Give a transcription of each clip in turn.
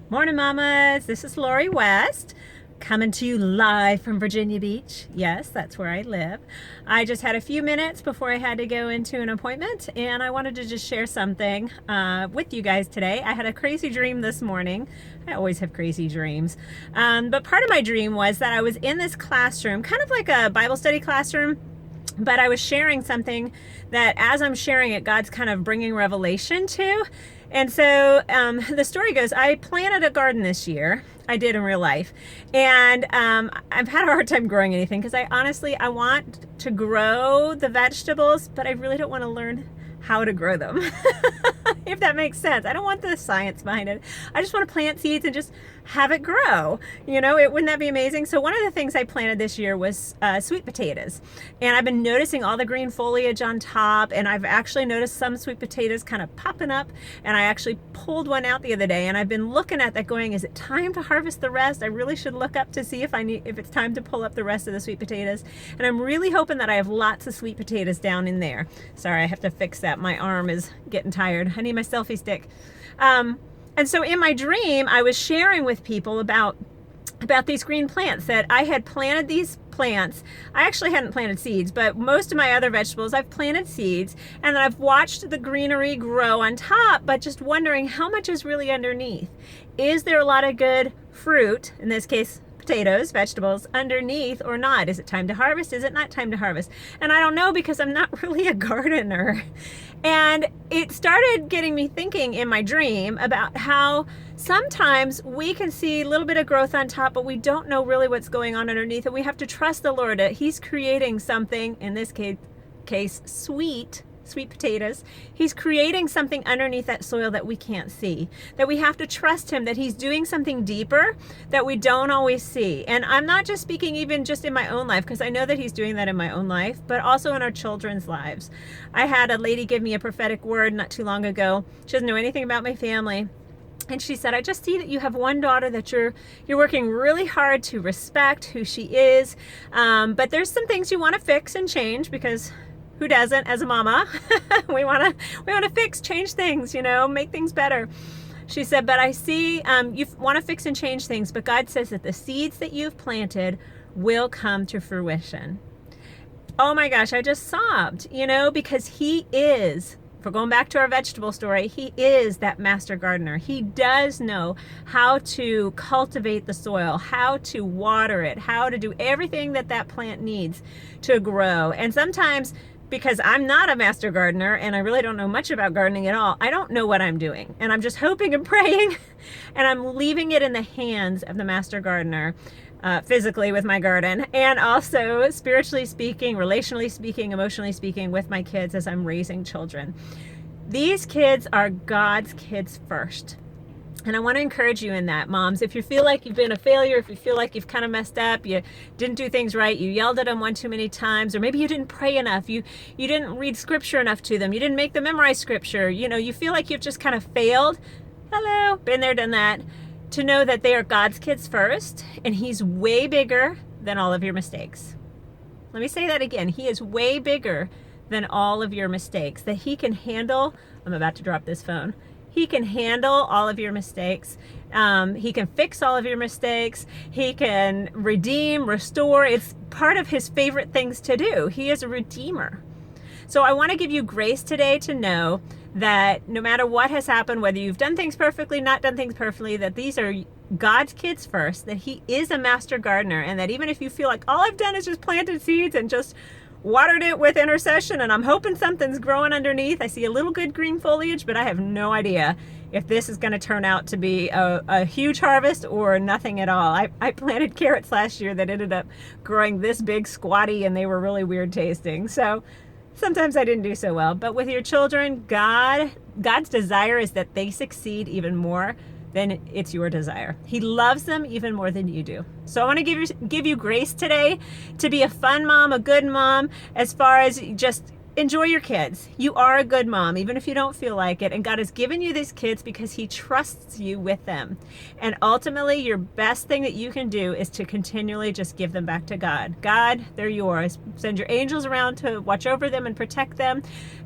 Morning, mamas. This is Lori West coming to you live from Virginia Beach. Yes, that's where I live. I just had a few minutes before I had to go into an appointment, and I wanted to just share something with you guys today. I had a crazy dream this morning. I always have crazy dreams. But part of my dream was that I was in this classroom, kind of like a Bible study classroom, but I was sharing something that as I'm sharing it, God's kind of bringing revelation to. And so the story goes, I planted a garden this year. I did in real life. And I've had a hard time growing anything because I want to grow the vegetables, but I really don't want to learn how to grow them, if that makes sense. I don't want the science behind it. I just want to plant seeds and just have it grow. Wouldn't that be amazing? So one of the things I planted this year was sweet potatoes. And I've been noticing all the green foliage on top, and I've actually noticed some sweet potatoes kind of popping up, and I actually pulled one out the other day, and I've been looking at that going, is it time to harvest the rest? I really should look up to see if it's time to pull up the rest of the sweet potatoes. And I'm really hoping that I have lots of sweet potatoes down in there. Sorry, I have to fix that. My arm is getting tired. I need my selfie stick. And so in my dream, I was sharing with people about these green plants, that I had planted these plants. I actually hadn't planted seeds, but most of my other vegetables, I've planted seeds, and then I've watched the greenery grow on top, but just wondering how much is really underneath. Is there a lot of good fruit, in this case, potatoes, vegetables, underneath or not? Is it time to harvest? Is it not time to harvest? And I don't know, because I'm not really a gardener. And it started getting me thinking in my dream about how sometimes we can see a little bit of growth on top, but we don't know really what's going on underneath. And we have to trust the Lord that He's creating something, in this case sweet potatoes. He's creating something underneath that soil that we can't see, that we have to trust Him, that He's doing something deeper that we don't always see. And I'm not just speaking even just in my own life, because I know that He's doing that in my own life, but also in our children's lives. I had a lady give me a prophetic word not too long ago. She doesn't know anything about my family. And she said, I just see that you have one daughter that you're working really hard to respect who she is. But there's some things you want to fix and change, because who doesn't, as a mama? we want to fix, change things, make things better. She said, but I see you want to fix and change things, but God says that the seeds that you've planted will come to fruition. Oh my gosh, I just sobbed, because He is, if we're going back to our vegetable story, He is that master gardener. He does know how to cultivate the soil, how to water it, how to do everything that plant needs to grow. And sometimes, because I'm not a master gardener and I really don't know much about gardening at all, I don't know what I'm doing. And I'm just hoping and praying, and I'm leaving it in the hands of the master gardener, physically with my garden, and also spiritually speaking, relationally speaking, emotionally speaking, with my kids as I'm raising children. These kids are God's kids first. And I want to encourage you in that, moms. If you feel like you've been a failure, if you feel like you've kind of messed up, you didn't do things right, you yelled at them one too many times, or maybe you didn't pray enough, you didn't read scripture enough to them, you didn't make them memorize scripture, you feel like you've just kind of failed. Hello, been there, done that. To know that they are God's kids first, and He's way bigger than all of your mistakes. Let me say that again. He is way bigger than all of your mistakes, that He can handle. I'm about to drop this phone. He can handle all of your mistakes. He can fix all of your mistakes. He can redeem, restore. It's part of His favorite things to do. He is a redeemer. So I want to give you grace today to know that no matter what has happened, whether you've done things perfectly, not done things perfectly, that these are God's kids first, that He is a master gardener, and that even if you feel like all I've done is just planted seeds and just watered it with intercession, and I'm hoping something's growing underneath. I see a little good green foliage, but I have no idea if this is going to turn out to be a huge harvest or nothing at all. I planted carrots last year that ended up growing this big, squatty, and they were really weird tasting. So sometimes I didn't do so well. But with your children, God's desire is that they succeed even more than it's your desire. He loves them even more than you do. So I want to give you grace today to be a fun mom, a good mom, as far as just enjoy your kids. You are a good mom, even if you don't feel like it. And God has given you these kids because He trusts you with them. And ultimately, your best thing that you can do is to continually just give them back to God. God, they're yours. Send your angels around to watch over them and protect them.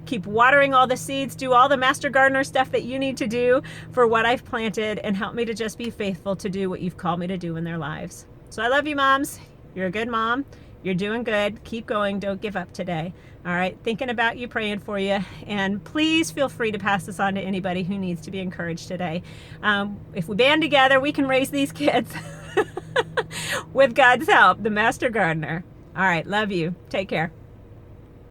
Keep watering all the seeds. Do all the master gardener stuff that you need to do for what I've planted. And help me to just be faithful to do what you've called me to do in their lives. So I love you, moms. You're a good mom. You're doing good. Keep going. Don't give up today. All right. Thinking about you, praying for you. And please feel free to pass this on to anybody who needs to be encouraged today. If we band together, we can raise these kids with God's help, the Master Gardener. All right. Love you. Take care.